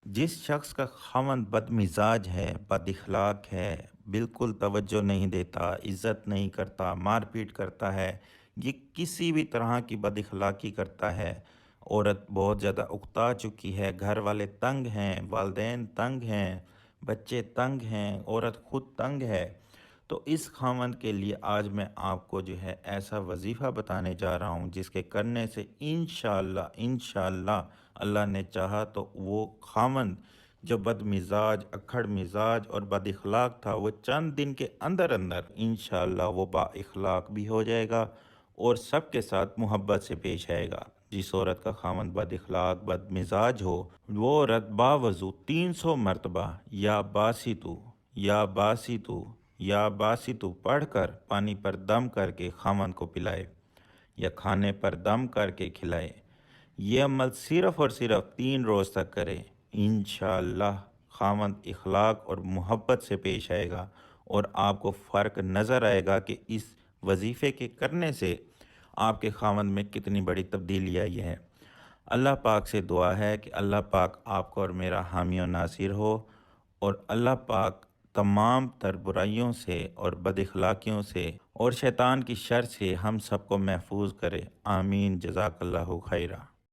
جس شخص کا خاوند بد مزاج ہے، بد اخلاق ہے، بالکل توجہ نہیں دیتا، عزت نہیں کرتا، مار پیٹ کرتا ہے، یہ کسی بھی طرح کی بد اخلاقی کرتا ہے، عورت بہت زیادہ اکتا چکی ہے، گھر والے تنگ ہیں، والدین تنگ ہیں، بچے تنگ ہیں، عورت خود تنگ ہے، تو اس خاوند کے لیے آج میں آپ کو جو ہے ایسا وظیفہ بتانے جا رہا ہوں جس کے کرنے سے انشاءاللہ اللہ نے چاہا تو وہ خاوند جو بد مزاج، اکھڑ مزاج اور بد اخلاق تھا، وہ چند دن کے اندر اندر انشاءاللہ وہ با اخلاق بھی ہو جائے گا اور سب کے ساتھ محبت سے پیش آئے گا۔ جس عورت کا خاوند بد اخلاق، بد مزاج ہو، وہ عورت باوضو 300 مرتبہ یا باسی تو، یا باسی تو، یا باسی تو پڑھ کر پانی پر دم کر کے خاوند کو پلائے یا کھانے پر دم کر کے کھلائے، یہ عمل صرف اور صرف 3 روز تک کرے، انشاءاللہ خاوند اخلاق اور محبت سے پیش آئے گا اور آپ کو فرق نظر آئے گا کہ اس وظیفے کے کرنے سے آپ کے خاوند میں کتنی بڑی تبدیلی آئی ہے۔ اللہ پاک سے دعا ہے کہ اللہ پاک آپ کو اور میرا حامی و ناصر ہو، اور اللہ پاک تمام تر برائیوں سے اور بد اخلاقیوں سے اور شیطان کی شر سے ہم سب کو محفوظ کرے۔ آمین، جزاک اللہ خیرہ۔